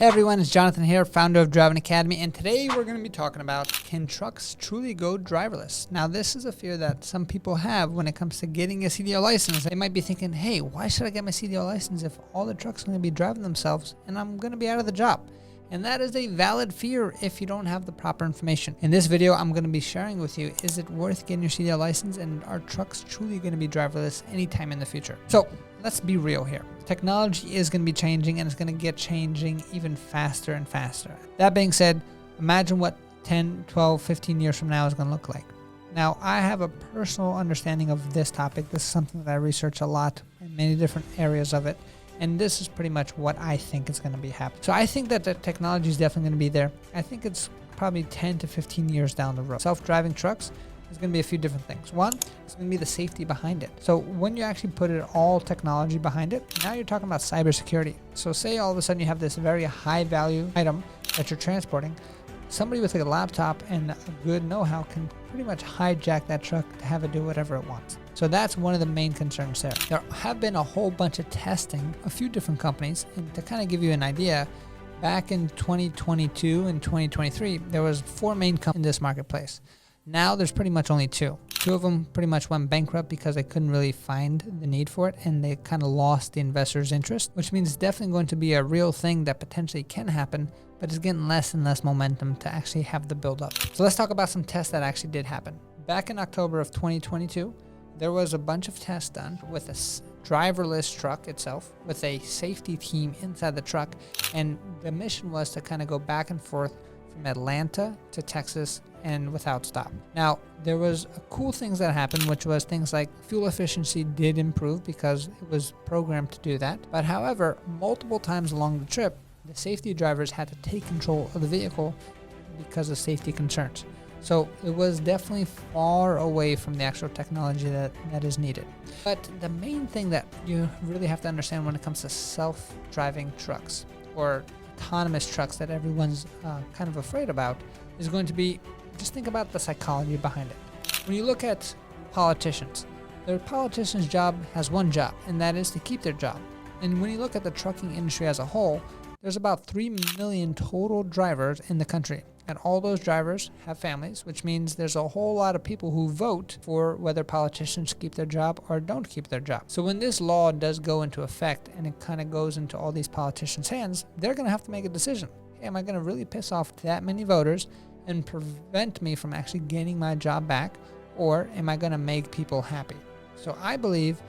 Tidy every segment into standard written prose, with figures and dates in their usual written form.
Hey everyone, it's Jonathan here, founder of Driving Academy, and today we're going to be talking about, can trucks truly go driverless? Now this is a fear that some people have when it comes to getting a CDL license. They might be thinking, hey, why should I get my CDL license if all the trucks are going to be driving themselves and I'm going to be out of the job? And that is a valid fear if you don't have the proper information. In this video, I'm going to be sharing with you, is it worth getting your CDL license, and are trucks truly going to be driverless anytime in the future? So let's be real here. Technology is going to be changing, and it's going to get changing even faster and faster. That being said, imagine what 10, 12, 15 years from now is going to look like. Now, I have a personal understanding of this topic. This is something that I research a lot in many different areas of it. And this is pretty much what I think is going to be happening. So I think that the technology is definitely going to be there. I think it's probably 10 to 15 years down the road. Self-driving trucks, there's going to be a few different things. One, it's going to be the safety behind it. So when you actually put it all technology behind it, now you're talking about cybersecurity. So say all of a sudden you have this very high value item that you're transporting. Somebody with a laptop and a good know-how can pretty much hijack that truck to have it do whatever it wants. So that's one of the main concerns there. There have been a whole bunch of testing, a few different companies, and to kind of give you an idea, back in 2022 and 2023, there was 4 main companies in this marketplace. Now there's pretty much only 2. 2 of them pretty much went bankrupt because they couldn't really find the need for it, and they kind of lost the investors' interest, which means it's definitely going to be a real thing that potentially can happen, but it's getting less and less momentum to actually have the build up. So let's talk about some tests that actually did happen. Back in October of 2022, there was a bunch of tests done with a driverless truck itself, with a safety team inside the truck, and the mission was to kind of go back and forth from Atlanta to Texas and without stop. Now, there was cool things that happened, which was things like fuel efficiency did improve because it was programmed to do that. But however, multiple times along the trip, the safety drivers had to take control of the vehicle because of safety concerns. So it was definitely far away from the actual technology that is needed. But the main thing that you really have to understand when it comes to self-driving trucks or autonomous trucks that everyone's kind of afraid about is going to be, just think about the psychology behind it. When you look at politicians, their politician's job has one job, and that is to keep their job. And when you look at the trucking industry as a whole, there's about 3 million total drivers in the country. And all those drivers have families, which means there's a whole lot of people who vote for whether politicians keep their job or don't keep their job. So when this law does go into effect and it kind of goes into all these politicians' hands, they're going to have to make a decision. Hey, am I going to really piss off that many voters and prevent me from actually gaining my job back, or am I going to make people happy? So I believe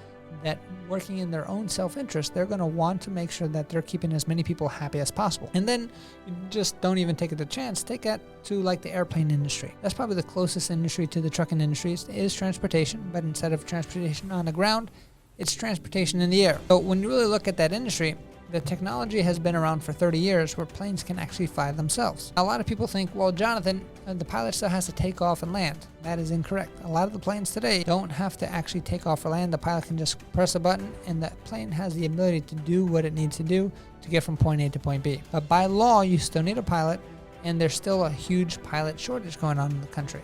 that working in their own self-interest, they're going to want to make sure that they're keeping as many people happy as possible. And then you just don't even take it a chance. Take that to like the airplane industry. That's probably the closest industry to the trucking industry is transportation, but instead of transportation on the ground, it's transportation in the air. So when you really look at that industry, the technology has been around for 30 years where planes can actually fly themselves. A lot of people think, well, Jonathan, the pilot still has to take off and land. That is incorrect. A lot of the planes today don't have to actually take off or land. The pilot can just press a button and the plane has the ability to do what it needs to do to get from point A to point B. But by law, you still need a pilot, and there's still a huge pilot shortage going on in the country.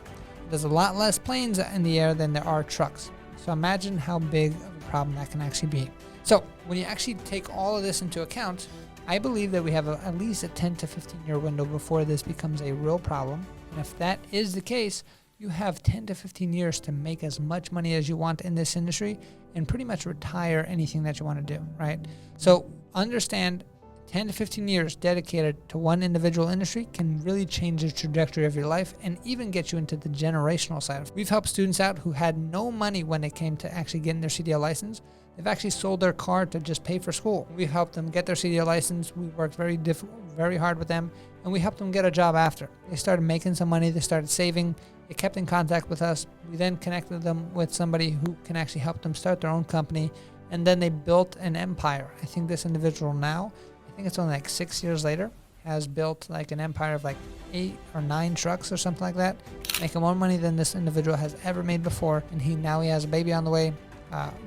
There's a lot less planes in the air than there are trucks. So imagine how big of a problem that can actually be. So when you actually take all of this into account, I believe that we have at least a 10 to 15 year window before this becomes a real problem. And if that is the case, you have 10 to 15 years to make as much money as you want in this industry and pretty much retire anything that you want to do, right? So understand 10 to 15 years dedicated to one individual industry can really change the trajectory of your life and even get you into the generational side of it. We've helped students out who had no money when it came to actually getting their CDL license. They've actually sold their car to just pay for school. We've helped them get their CDL license. We worked very hard with them, and we helped them get a job after. They started making some money. They started saving. They kept in contact with us. We then connected them with somebody who can actually help them start their own company, and then they built an empire. I think this individual now, I think it's only like 6 years later, has built like an empire of like 8 or 9 trucks or something like that, making more money than this individual has ever made before. And now he has a baby on the way,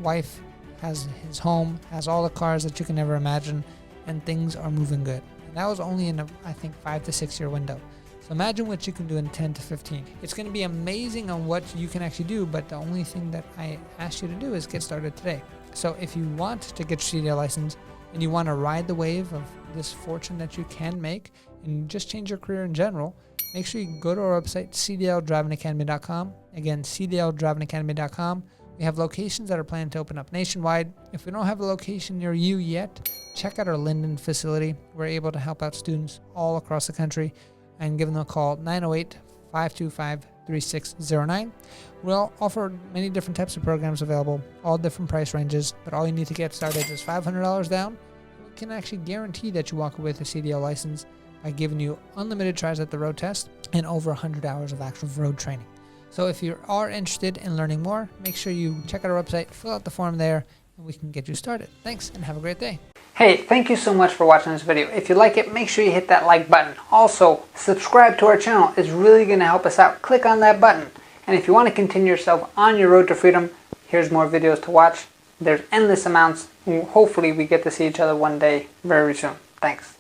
wife, has his home, has all the cars that you can ever imagine, and things are moving good. And that was only in I think 5 to 6 year window. So imagine what you can do in 10 to 15. It's going to be amazing on what you can actually do, but the only thing that I ask you to do is get started today. So if you want to get your CDL license and you want to ride the wave of this fortune that you can make and just change your career in general, make sure you go to our website, cdldrivingacademy.com. Again, cdldrivingacademy.com. We have locations that are planning to open up nationwide. If we don't have a location near you yet, check out our Linden facility. We're able to help out students all across the country, and give them a call, 908-525-3609. We'll offer many different types of programs available, all different price ranges, but all you need to get started is $500 down. We can actually guarantee that you walk away with a CDL license by giving you unlimited tries at the road test and over 100 hours of actual road training. So if you are interested in learning more, make sure you check out our website, fill out the form there, and we can get you started. Thanks, and have a great day. Hey, thank you so much for watching this video. If you like it, make sure you hit that like button. Also, subscribe to our channel. It's really going to help us out. Click on that button. And if you want to continue yourself on your road to freedom, here's more videos to watch. There's endless amounts. Hopefully we get to see each other one day very soon. Thanks.